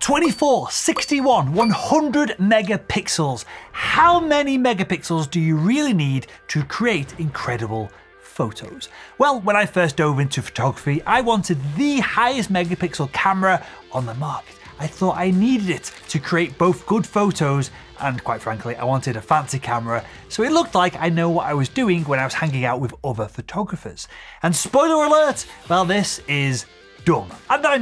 24, 61, 100 megapixels. How many megapixels do you really need to create incredible photos? Well, when I first dove into photography, I wanted the highest megapixel camera on the market. I thought I needed it to create both good photos and, quite frankly, I wanted a fancy camera, so it looked like I know what I was doing when I was hanging out with other photographers. And spoiler alert, well, this is dumb. And I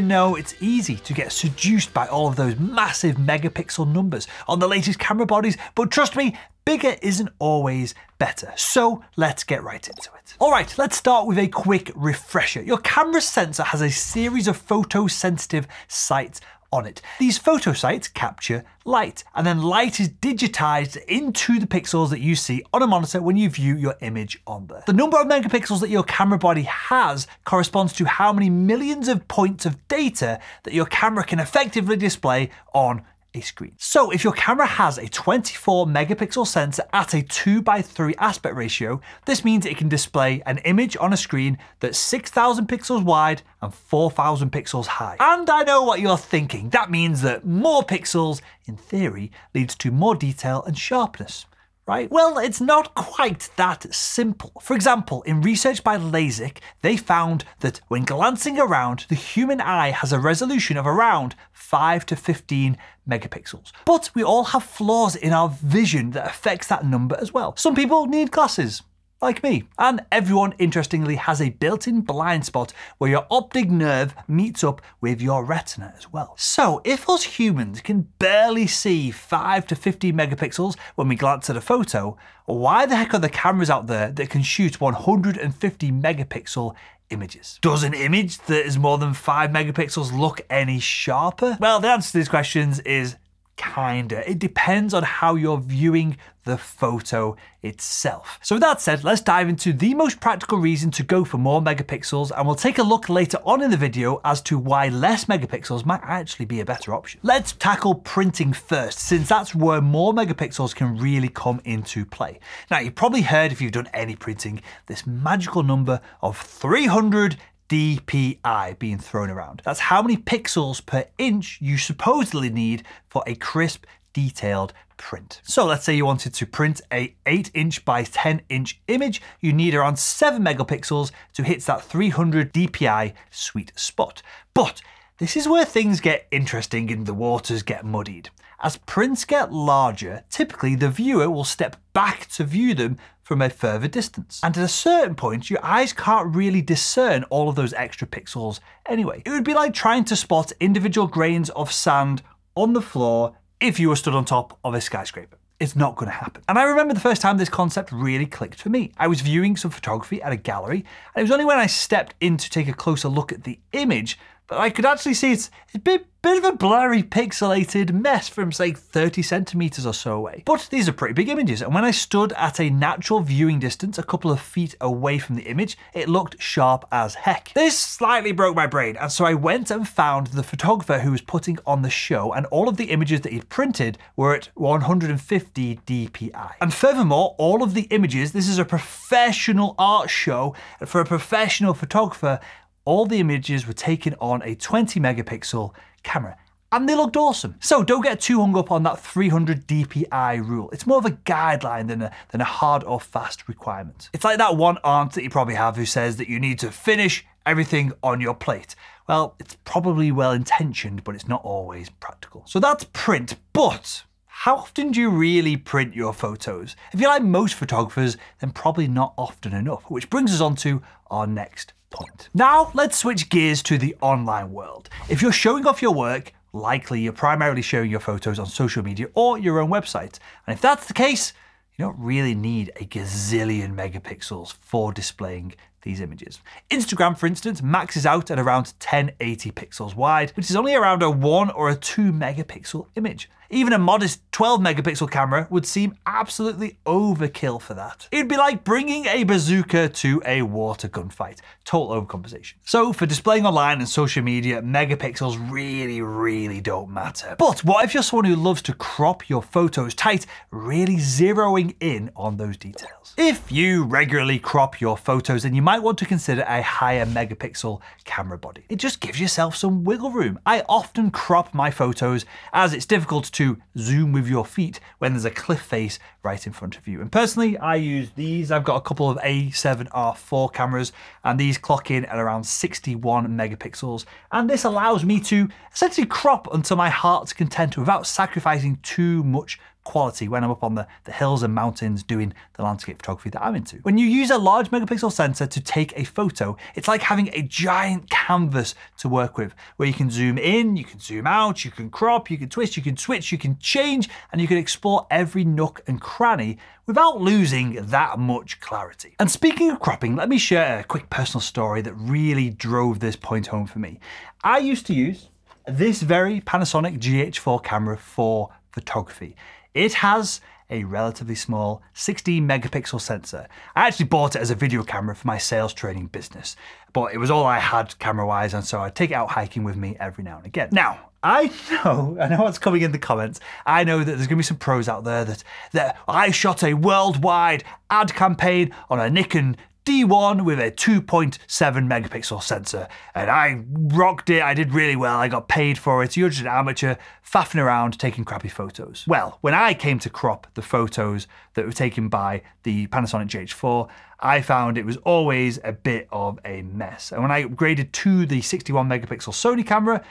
know it's easy to get seduced by all of those massive megapixel numbers on the latest camera bodies, but trust me, bigger isn't always better. So let's get right into it. All right, let's start with a quick refresher. Your camera sensor has a series of photosensitive sites on it. These photo sites capture light, and then light is digitized into the pixels that you see on a monitor when you view your image on there. The number of megapixels that your camera body has corresponds to how many millions of points of data that your camera can effectively display on a screen. So if your camera has a 24 megapixel sensor at a 2:3 aspect ratio, this means it can display an image on a screen that's 6,000 pixels wide and 4,000 pixels high. And I know what you're thinking. That means that more pixels, in theory, leads to more detail and sharpness. Right? Well, it's not quite that simple. For example, in research by LASIK, they found that when glancing around, the human eye has a resolution of around 5 to 15 megapixels. But we all have flaws in our vision that affects that number as well. Some people need glasses, like me. And everyone, interestingly, has a built-in blind spot where your optic nerve meets up with your retina as well. So if us humans can barely see 5 to 15 megapixels when we glance at a photo, why the heck are there cameras out there that can shoot 150 megapixel images? Does an image that is more than 5 megapixels look any sharper? Well, the answer to these questions is kinda. It depends on how you're viewing the photo itself. So with that said, let's dive into the most practical reason to go for more megapixels, and we'll take a look later on in the video as to why less megapixels might actually be a better option. Let's tackle printing first, since that's where more megapixels can really come into play. Now, you've probably heard, if you've done any printing, this magical number of 300 DPI being thrown around. That's how many pixels per inch you supposedly need for a crisp, detailed print. So let's say you wanted to print a 8" by 10" image, you need around 7 megapixels to hit that 300 DPI sweet spot. But this is where things get interesting and the waters get muddied. As prints get larger, typically the viewer will step back to view them from a further distance. And at a certain point, your eyes can't really discern all of those extra pixels anyway. It would be like trying to spot individual grains of sand on the floor if you were stood on top of a skyscraper. It's not going to happen. And I remember the first time this concept really clicked for me. I was viewing some photography at a gallery, and it was only when I stepped in to take a closer look at the image that I could actually see it's a bit of a blurry, pixelated mess from, say, 30 centimeters or so away. But these are pretty big images, and when I stood at a natural viewing distance a couple of feet away from the image, it looked sharp as heck. This slightly broke my brain, and so I went and found the photographer who was putting on the show, and all of the images that he'd printed were at 150 DPI. And furthermore, all of the images, this is a professional art show, and for a professional photographer, all the images were taken on a 20 megapixel camera, and they looked awesome. So don't get too hung up on that 300 DPI rule. It's more of a guideline than a hard or fast requirement. It's like that one aunt that you probably have who says that you need to finish everything on your plate. Well, it's probably well-intentioned, but it's not always practical. So that's print, but how often do you really print your photos? If you're like most photographers, then probably not often enough, which brings us on to our next point. Now, let's switch gears to the online world. If you're showing off your work, likely you're primarily sharing your photos on social media or your own website. And if that's the case, you don't really need a gazillion megapixels for displaying these images. Instagram, for instance, maxes out at around 1080 pixels wide, which is only around a 1 or a 2 megapixel image. Even a modest 12 megapixel camera would seem absolutely overkill for that. It'd be like bringing a bazooka to a water gunfight. Total overcompensation. So for displaying online and social media, megapixels really don't matter. But what if you're someone who loves to crop your photos tight, really zeroing in on those details? If you regularly crop your photos, then you might might want to consider a higher megapixel camera body. It just gives yourself some wiggle room. I often crop my photos as it's difficult to zoom with your feet when there's a cliff face right in front of you. And personally, I use these. I've got a couple of A7R4 cameras, and these clock in at around 61 megapixels. And this allows me to essentially crop until my heart's content without sacrificing too much quality when I'm up on the hills and mountains doing the landscape photography that I'm into. When you use a large megapixel sensor to take a photo, it's like having a giant canvas to work with, where you can zoom in, you can zoom out, you can crop, you can twist, you can switch, you can change, and you can explore every nook and cranny without losing that much clarity. And speaking of cropping, let me share a quick personal story that really drove this point home for me. I used to use this very Panasonic GH4 camera for photography. It has a relatively small 16 megapixel sensor. I actually bought it as a video camera for my sales training business, but it was all I had camera-wise, and so I'd take it out hiking with me every now and again. Now, I know what's coming in the comments. I know that there's gonna be some pros out there that I shot a worldwide ad campaign on a Nikon D1 with a 2.7 megapixel sensor, and I rocked it. I did really well. I got paid for it. You're just an amateur faffing around taking crappy photos. Well, when I came to crop the photos that were taken by the Panasonic GH4, I found it was always a bit of a mess. And when I upgraded to the 61 megapixel Sony camera,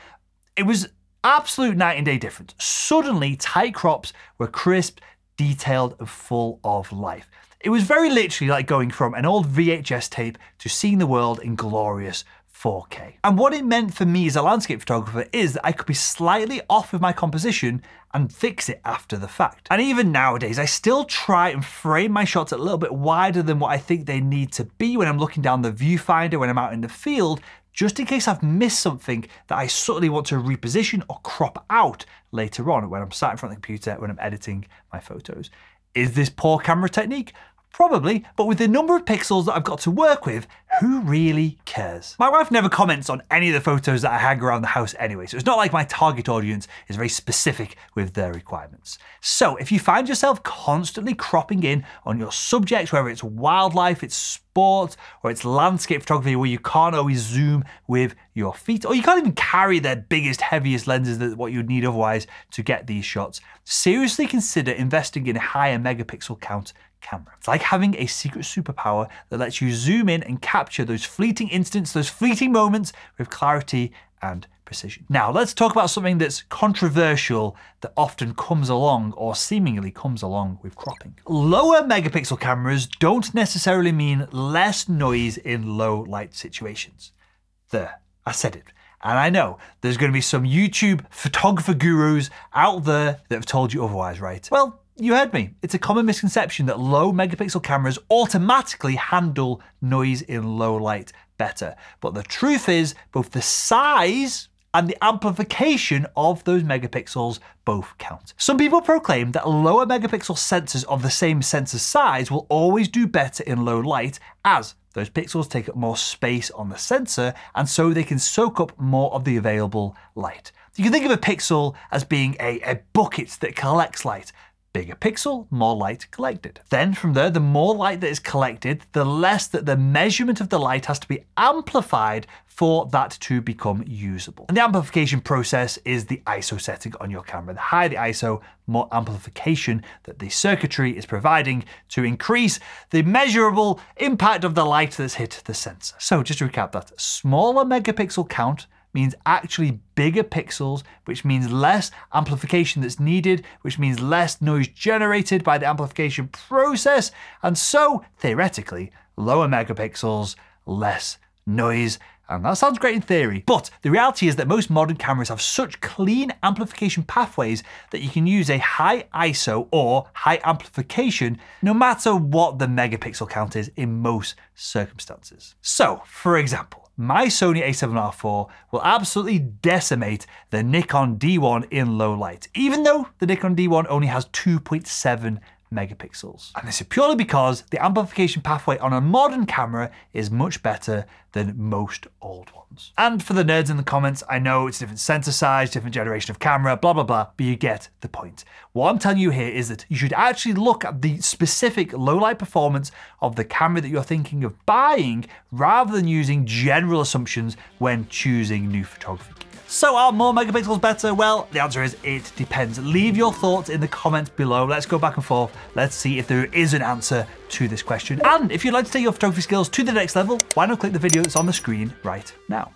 it was absolute night and day difference. Suddenly, tight crops were crisp, detailed, and full of life. It was very literally like going from an old VHS tape to seeing the world in glorious 4K. And what it meant for me as a landscape photographer is that I could be slightly off with my composition and fix it after the fact. And even nowadays, I still try and frame my shots a little bit wider than what I think they need to be when I'm looking down the viewfinder, when I'm out in the field, just in case I've missed something that I suddenly want to reposition or crop out later on when I'm sat in front of the computer, when I'm editing my photos. Is this poor camera technique? Probably, but with the number of pixels that I've got to work with, who really cares? My wife never comments on any of the photos that I hang around the house anyway, so it's not like my target audience is very specific with their requirements. So if you find yourself constantly cropping in on your subjects, whether it's wildlife, it's sport, or it's landscape photography where you can't always zoom with your feet, or you can't even carry the biggest, heaviest lenses that what you'd need otherwise to get these shots, seriously consider investing in a higher megapixel count camera. It's like having a secret superpower that lets you zoom in and capture those fleeting instants, those fleeting moments with clarity and precision. Now, let's talk about something that's controversial that often comes along, or seemingly comes along, with cropping. Lower megapixel cameras don't necessarily mean less noise in low light situations. There, I said it. And I know there's going to be some YouTube photographer gurus out there that have told you otherwise, right? Well, you heard me. It's a common misconception that low megapixel cameras automatically handle noise in low light better. But the truth is, both the size and the amplification of those megapixels both count. Some people proclaim that lower megapixel sensors of the same sensor size will always do better in low light, as those pixels take up more space on the sensor, and so they can soak up more of the available light. You can think of a pixel as being a bucket that collects light. Bigger pixel, more light collected. Then from there, the more light that is collected, the less that the measurement of the light has to be amplified for that to become usable. And the amplification process is the ISO setting on your camera. The higher the ISO, more amplification that the circuitry is providing to increase the measurable impact of the light that's hit the sensor. So just to recap that, smaller megapixel count means actually bigger pixels, which means less amplification that's needed, which means less noise generated by the amplification process, and so, theoretically, lower megapixels, less noise. And that sounds great in theory, but the reality is that most modern cameras have such clean amplification pathways that you can use a high ISO or high amplification no matter what the megapixel count is in most circumstances. So, for example, my Sony a7R4 will absolutely decimate the Nikon D1 in low light, even though the Nikon D1 only has 2.7 megapixels. And this is purely because the amplification pathway on a modern camera is much better than most old ones. And for the nerds in the comments, I know it's different sensor size, different generation of camera, blah, blah, blah, but you get the point. What I'm telling you here is that you should actually look at the specific low light performance of the camera that you're thinking of buying rather than using general assumptions when choosing new photography gear. So are more megapixels better? Well, the answer is it depends. Leave your thoughts in the comments below. Let's go back and forth. Let's see if there is an answer to this question. And if you'd like to take your photography skills to the next level, why not click the video that's on the screen right now?